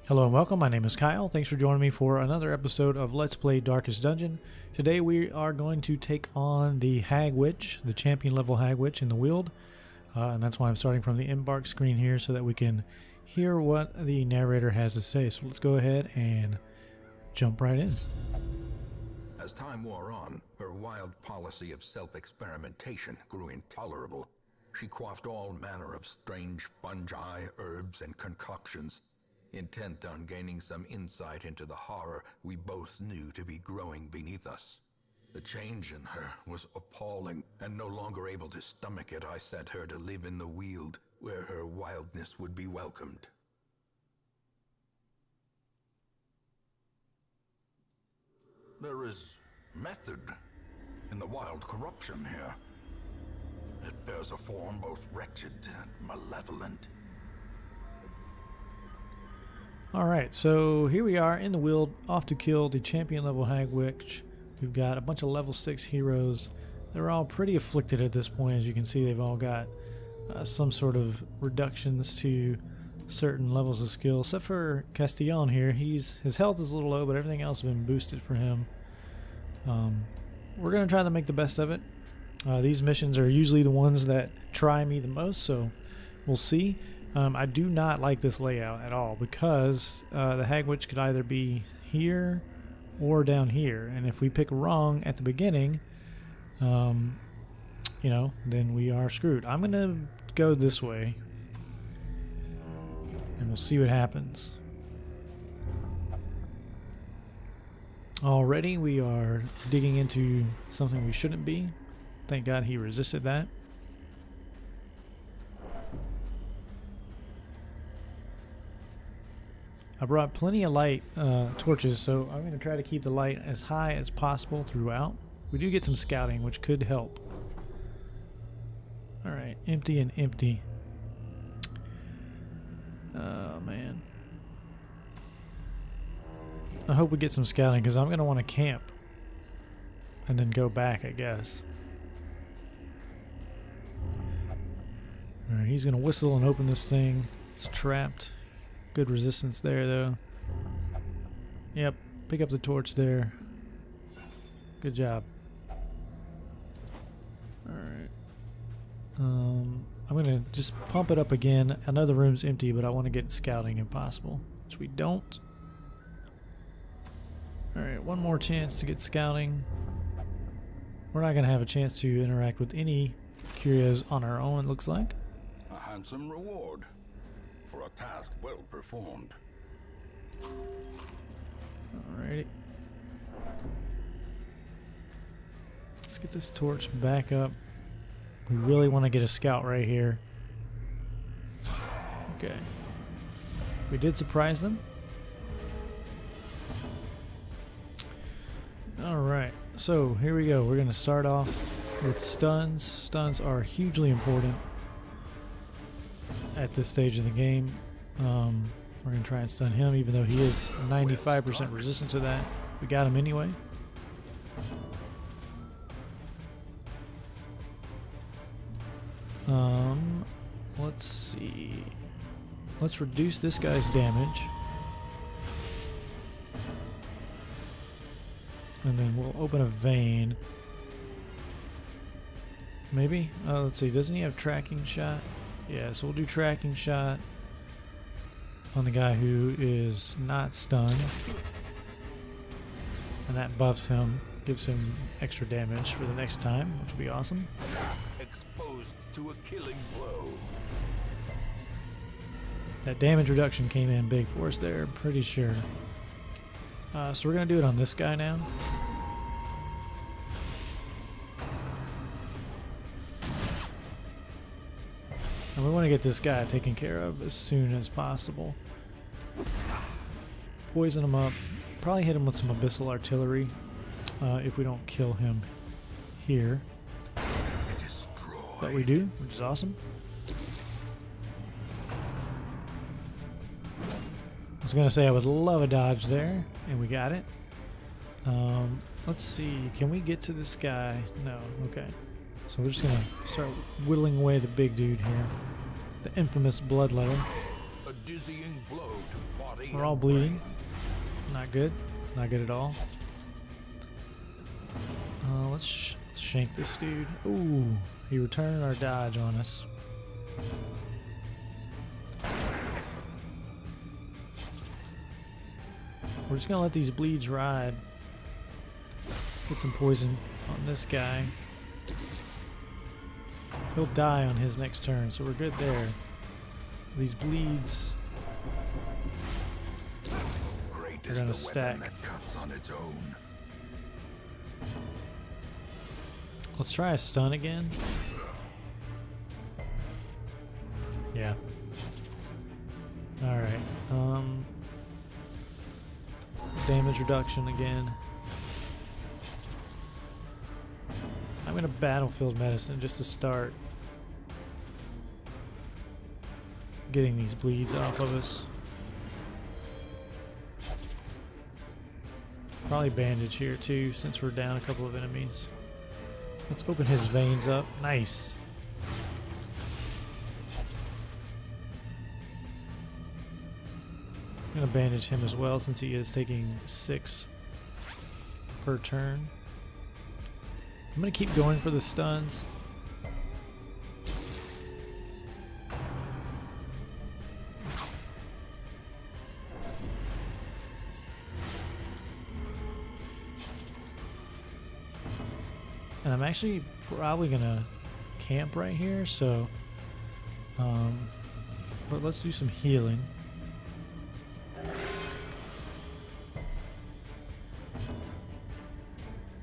Hello and welcome, my name is Kyle. Thanks for joining me for another episode of Let's Play Darkest Dungeon. Today we are going to take on the Hag Witch, the champion level Hag Witch in the Weald. And that's why I'm starting from the embark screen here so that we can hear what the narrator has to say. So let's go ahead and jump right in. As time wore on, her wild policy of self-experimentation grew intolerable. She quaffed all manner of strange fungi, herbs, and concoctions, intent on gaining some insight into the horror we both knew to be growing beneath us. The change in her was appalling, and no longer able to stomach it, I sent her to live in the Weald, where her wildness would be welcomed. There is method in the wild corruption here. It bears a form both wretched and malevolent. Alright, so here we are in the Weald, off to kill the champion level Hag Witch. We've got a bunch of level 6 heroes. They're all pretty afflicted at this point. As you can see, they've all got some sort of reductions to certain levels of skill, except for Castillon here. His health is a little low, but everything else has been boosted for him. We're going to try to make the best of it. These missions are usually the ones that try me the most, so we'll see. I do not like this layout at all because the Hag Witch could either be here or down here, and if we pick wrong at the beginning, then we are screwed. I'm gonna go this way and we'll see what happens. Already we are digging into something we shouldn't be. Thank God he resisted that. I brought plenty of light torches, so I'm going to try to keep the light as high as possible throughout. We do get some scouting, which could help. Alright, empty and empty. Oh, man. I hope we get some scouting, because I'm going to want to camp. And then go back, I guess. Alright, he's going to whistle and open this thing. It's trapped. Good resistance there, though. Yep, pick up the torch there. Good job. Alright. I'm gonna just pump it up again. I know the room's empty, but I want to get scouting if possible, which we don't. Alright, one more chance to get scouting. We're not gonna have a chance to interact with any curios on our own, it looks like. A handsome reward for a task well performed. Alrighty. Let's get this torch back up. We really want to get a scout right here. Okay. We did surprise them. Alright, so here we go. We're going to start off with stuns. Stuns are hugely important at this stage of the game. We're going to try and stun him, even though he is 95% resistant to that. We got him anyway. Let's see. Let's reduce this guy's damage. And then we'll open a vein. Maybe? Let's see. Doesn't he have tracking shot? Yeah, so we'll do tracking shot on the guy who is not stunned. And that buffs him, gives him extra damage for the next time, which will be awesome. Exposed to a killing blow. That damage reduction came in big for us there, I'm pretty sure. So we're going to do it on this guy now. And we want to get this guy taken care of as soon as possible. Poison him up. Probably hit him with some abyssal artillery if we don't kill him here. But we do, which is awesome. I was going to say I would love a dodge there, and we got it. Let's see, can we get to this guy? No, okay. So we're just going to start whittling away the big dude here. The infamous bloodletter. A dizzying blow to body. We're all bleeding. Not good. Not good at all. Let's shank this dude. Ooh, he returned our dodge on us. We're just gonna let these bleeds ride. Get some poison on this guy. He'll die on his next turn, so we're good there. These bleeds are gonna stack. That cuts on its own. Let's try a stun again. Yeah. Alright. Damage reduction again. I'm gonna battlefield medicine just to start getting these bleeds off of us. Probably bandage here too, since we're down a couple of enemies. Let's open his veins up. Nice. I'm gonna bandage him as well since he is taking 6 per turn. I'm gonna keep going for the stuns. And I'm actually probably gonna camp right here, so but let's do some healing.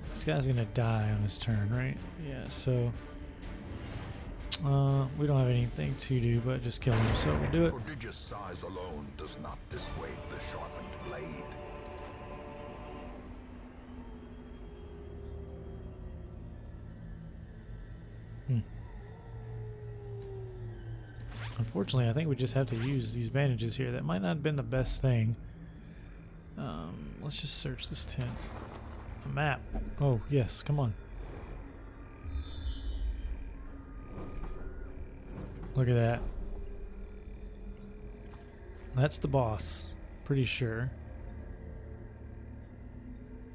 This guy's gonna die on his turn, right? Yeah, so we don't have anything to do but just kill him, so we'll do it. Prodigious size alone does not dissuade the sharpened blade. Unfortunately, I think we just have to use these bandages here. That might not have been the best thing. Let's just search this tent. A map. Oh, yes, come on. Look at that. That's the boss. Pretty sure.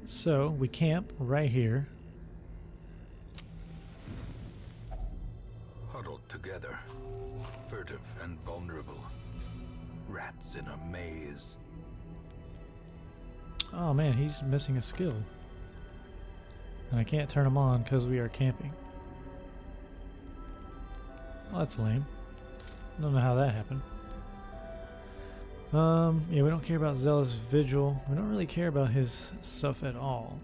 So, we camp right here. Huddled together, furtive and vulnerable. Rats in a maze. Oh man, he's missing a skill. And I can't turn him on because we are camping. Well, that's lame. I don't know how that happened. Yeah, we don't care about Zealous Vigil. We don't really care about his stuff at all.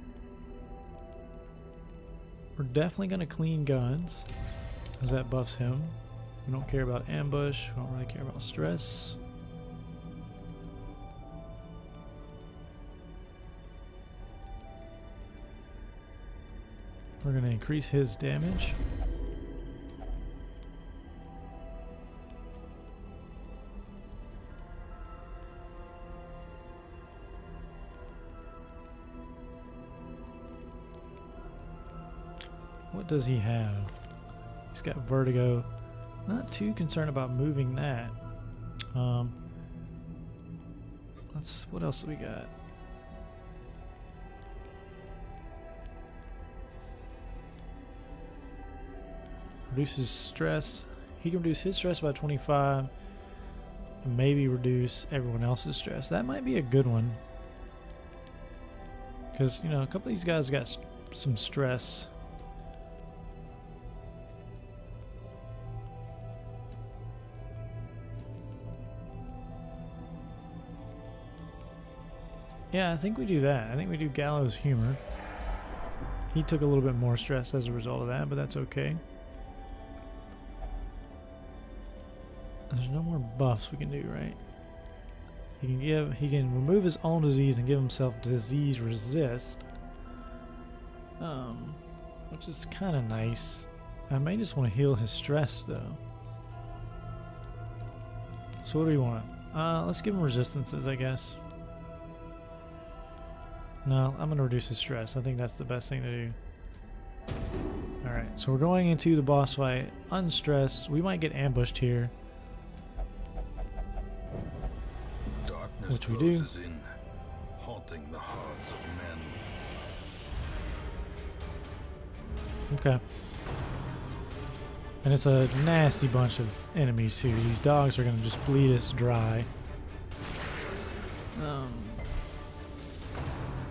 We're definitely going to clean guns, because that buffs him. We don't care about ambush. We don't really care about stress. We're going to increase his damage. What does he have? He's got vertigo. Not too concerned about moving that. What else do we got? Reduces stress. He can reduce his stress by 25. And maybe reduce everyone else's stress. That might be a good one. Because, you know, a couple of these guys got some stress. Yeah, I think we do that. I think we do Gallows Humor. He took a little bit more stress as a result of that, but that's okay. There's no more buffs we can do, right? He can remove his own disease and give himself disease resist. Which is kind of nice. I may just want to heal his stress though. So what do we want? Let's give him resistances, I guess. No, I'm going to reduce his stress. I think that's the best thing to do. Alright, so we're going into the boss fight unstressed. We might get ambushed here. Darkness which we do. closes in, haunting the hearts of men. Okay. And it's a nasty bunch of enemies here. These dogs are going to just bleed us dry.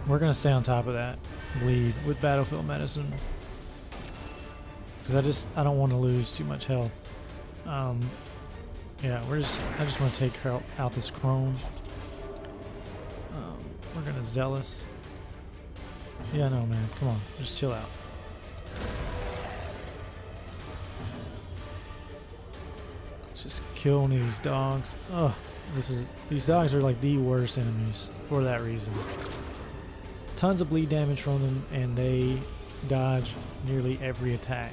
We're going to stay on top of that bleed with battlefield medicine. Because I don't want to lose too much health. Yeah, I just want to take out this chrome. We're going to zealous. Yeah, no, man. Come on. Just chill out. Just killing these dogs. Ugh, these dogs are like the worst enemies for that reason. Tons of bleed damage from them, and they dodge nearly every attack.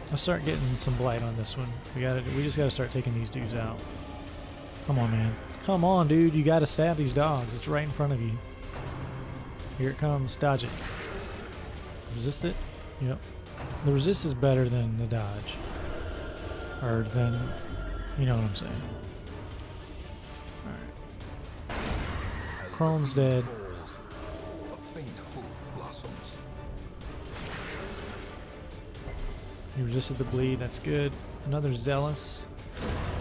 Let's start getting some blight on this one. We just gotta start taking these dudes out. Come on, man. Come on, dude. You gotta stab these dogs. It's right in front of you. Here it comes. Dodge it. Resist it. Yep. The resist is better than the dodge. Or than... You know what I'm saying. Alright. Crone's dead. A faint hope blossoms. He resisted the bleed. That's good. Another zealous.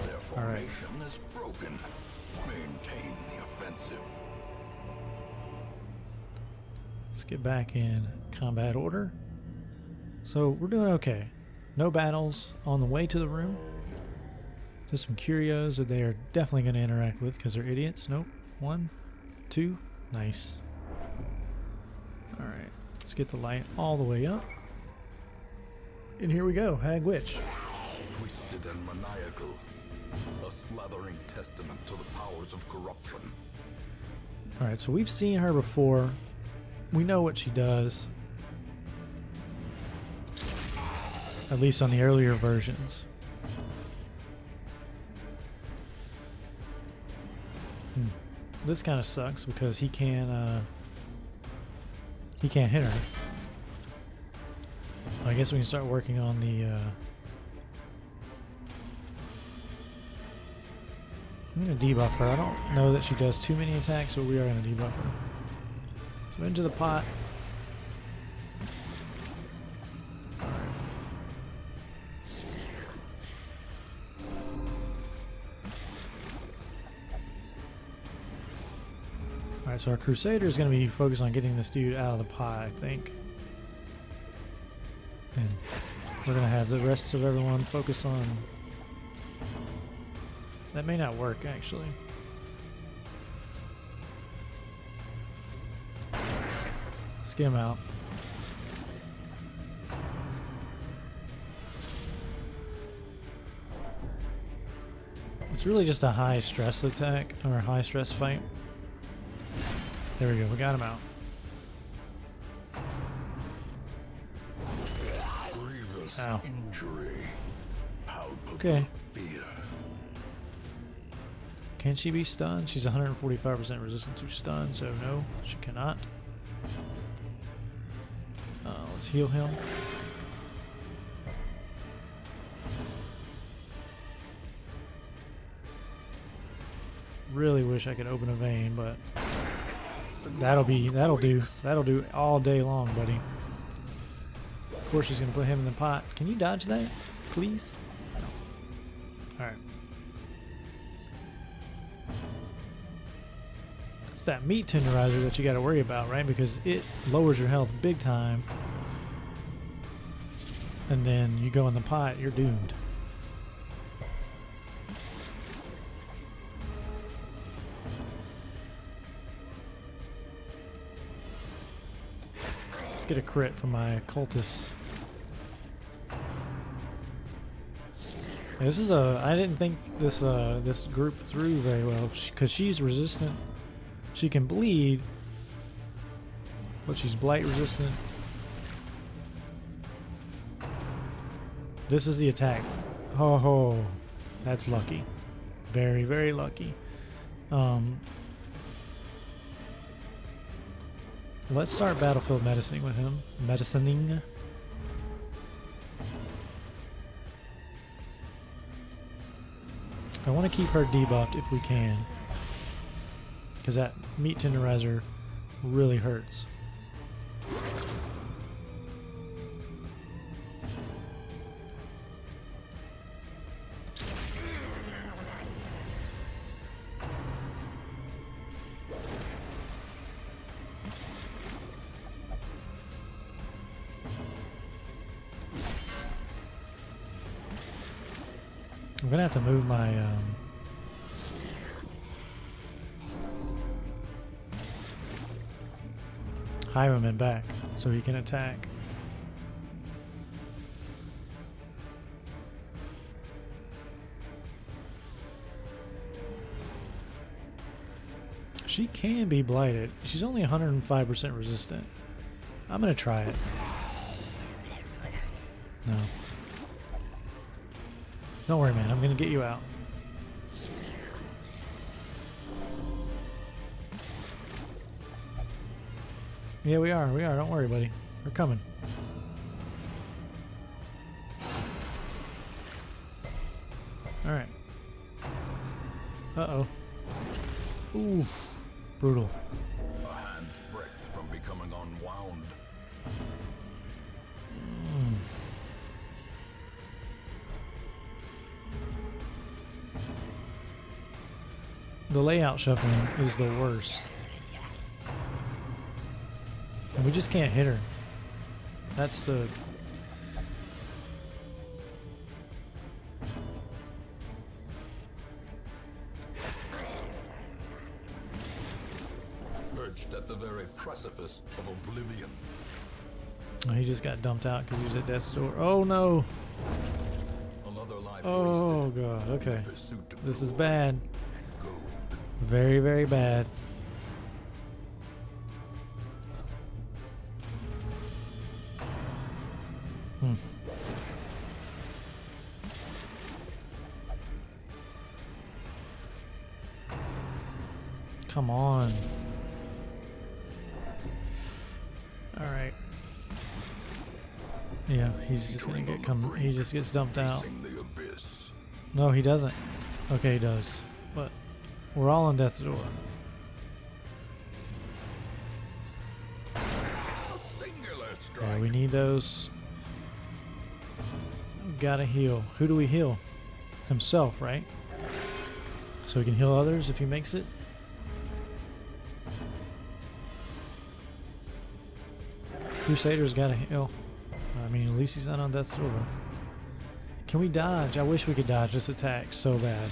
Their Alright. formation is broken. Maintain the offensive. Let's get back in combat order. So we're doing okay. No battles on the way to the room. Just some curios that they are definitely going to interact with because they're idiots. Nope. 1, 2. Nice. Alright. Let's get the light all the way up. And here we go. Hag Witch. Twisted and maniacal. A slathering testament to the powers of corruption. Alright, so we've seen her before. We know what she does. At least on the earlier versions. This kind of sucks because he can't hit her. I guess we can start working on the I'm gonna debuff her. I don't know that she does too many attacks, but we are gonna debuff her. So into the pot. Alright, so our Crusader is going to be focused on getting this dude out of the pot, I think. And we're going to have the rest of everyone focus on... That may not work, actually. Let's get him out. It's really just a high stress attack, or a high stress fight. There we go, we got him out. Grievous Ow. injury. Palpable Okay. fear. Can she be stunned? She's 145% resistant to stun, so no, she cannot. Let's heal him. Really wish I could open a vein, but that'll do all day long, buddy. Of course she's gonna put him in the pot. Can you dodge that, please? No. Alright. It's that meat tenderizer that you gotta worry about, right? Because it lowers your health big time. And then you go in the pot, you're doomed. Let's get a crit from my cultist. This is I didn't think this this group through very well because she's resistant. She can bleed, but she's blight resistant. This is the attack. Oh, that's lucky. Very, very lucky. Let's start battlefield medicining with him. Medicining. I want to keep her debuffed if we can, because that meat tenderizer really hurts. I'm gonna have to move my highwayman back so he can attack. She can be blighted. She's only 105% resistant. I'm gonna try it. No. Don't worry, man. I'm gonna get you out. Yeah, we are. We are. Don't worry, buddy. We're coming. All right. Uh-oh. Oof. Brutal. A hand's breadth from becoming unwound. The layout shuffling is the worst. And we just can't hit her. That's the... Perched at the very precipice of oblivion. Oh, he just got dumped out because he was at death's door. Oh no! Another life Oh wasted god, in okay. the pursuit of This is glory bad. and gold. Very, very bad. Come on. Alright. Yeah, he's just gonna get he just gets dumped out. Facing the abyss. No, he doesn't. Okay, he does. But we're all on death's door. A singular strike. Yeah, we need those. Gotta heal. Who do we heal? Himself, right? So he can heal others if he makes it. Crusader's gotta heal. I mean, at least he's not on death's door. Can we dodge? I wish we could dodge this attack so bad.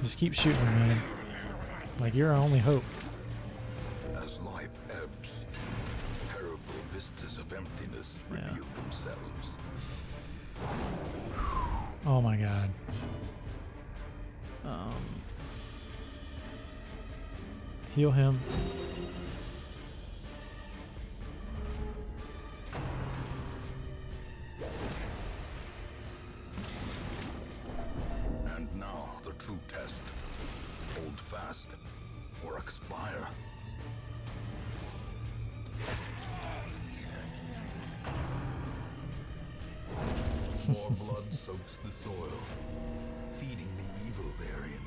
Just keep shooting, man. Like, you're our only hope. As life ebbs, terrible vistas of emptiness Yeah. reveal themselves. Oh my god. Heal him. And now the true test. Hold fast or expire. More blood soaks the soil, feeding the evil therein.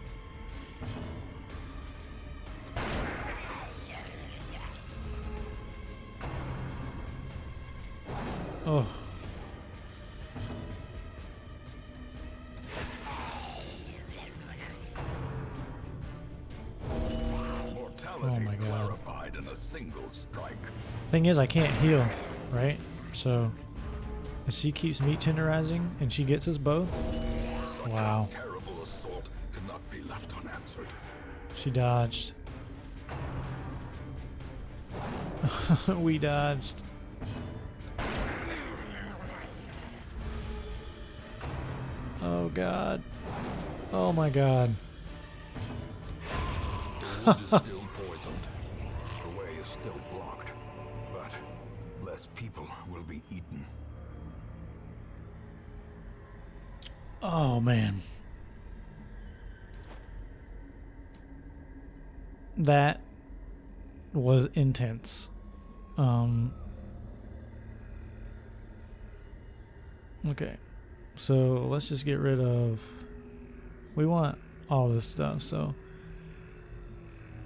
Oh. Mortality Oh my God. clarified in a single strike. Thing is, I can't heal, right? So, if she keeps meat tenderizing and she gets us both. Such Wow. a terrible assault cannot be left unanswered. She dodged. We dodged. Oh god. Oh my god. The wound is still poisoned. The way is still blocked. But less people will be eaten. Oh man. That was intense. Okay. So let's just get rid of We want all this stuff, so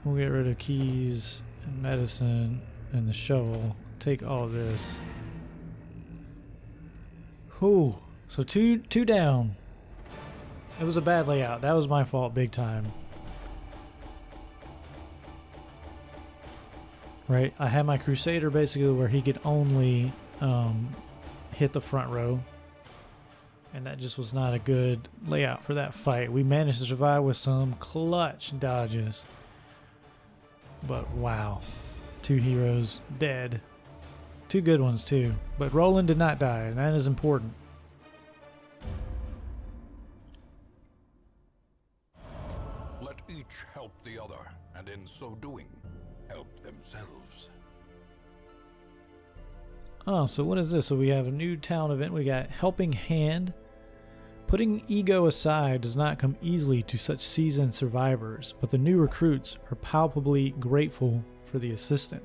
we'll get rid of keys and medicine and the shovel. Take all this. Whew. So two down. It was a bad layout. That was my fault big time. Right? I had my Crusader basically where he could only hit the front row. And that just was not a good layout for that fight. We managed to survive with some clutch dodges. But wow. 2 heroes dead. 2 good ones too. But Roland did not die, and that is important. Let each help the other, and in so doing, help themselves. Oh, so what is this? So we have a new town event. We got Helping Hand. Putting ego aside does not come easily to such seasoned survivors, but the new recruits are palpably grateful for the assistant.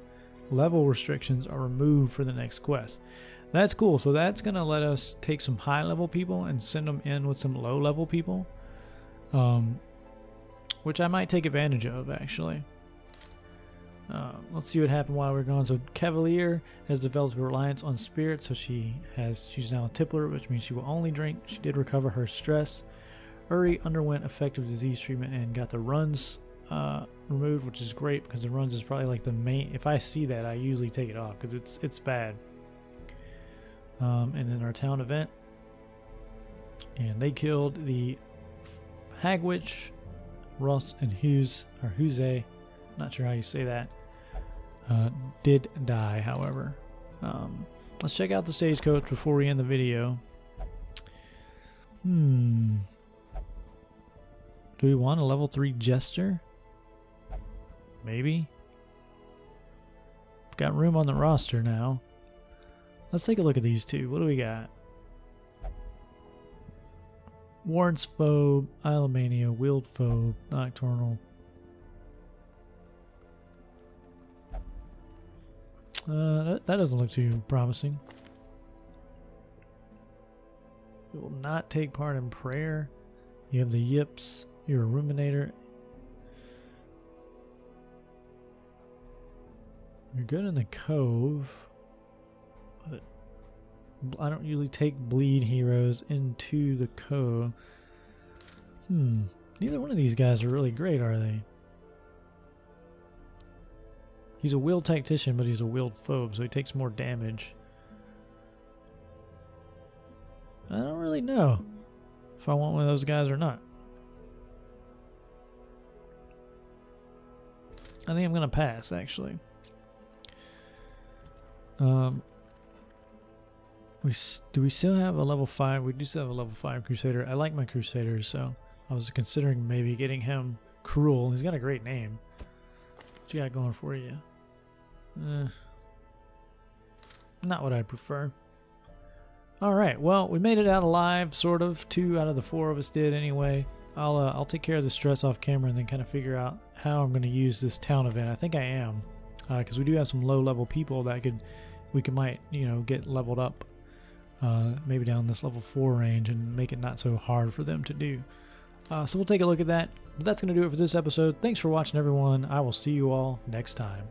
Level restrictions are removed for the next quest. That's cool. So that's going to let us take some high level people and send them in with some low level people, which I might take advantage of actually. Let's see what happened while we're gone. So Cavalier has developed a reliance on spirits, so she's now a tippler, which means she will only drink. She did recover her stress. Uri underwent effective disease treatment and got the runs removed, which is great because the runs is probably like the main. If I see that, I usually take it off because it's bad. And in our town event, and they killed the Hag Witch, Russ and Hughes, or Huze, not sure how you say that. Did die, however. Let's check out the stagecoach before we end the video. Do we want a level 3 jester? Maybe. Got room on the roster now. Let's take a look at these two. What do we got? Warrants Phobe, Islemania, Wield Phobe, Nocturnal. That doesn't look too promising. You will not take part in prayer. You have the yips. You're a ruminator. You're good in the cove. But I don't usually take bleed heroes into the cove. Neither one of these guys are really great, are they? He's a Wield Tactician, but he's a Wield Phobe, so he takes more damage. I don't really know if I want one of those guys or not. I think I'm going to pass, actually. Do we still have a level 5? We do still have a level 5 Crusader. I like my Crusaders, so I was considering maybe getting him Cruel. He's got a great name. What you got going for you? Not what I prefer. Alright, well, we made it out alive, sort of. 2 out of the 4 of us did anyway. I'll take care of the stress off camera and then kind of figure out how I'm going to use this town event. I think I am, because we do have some low level people that we might get leveled up, maybe down this level 4 range and make it not so hard for them to do. So we'll take a look at that. But that's going to do it for this episode. Thanks for watching, everyone. I will see you all next time.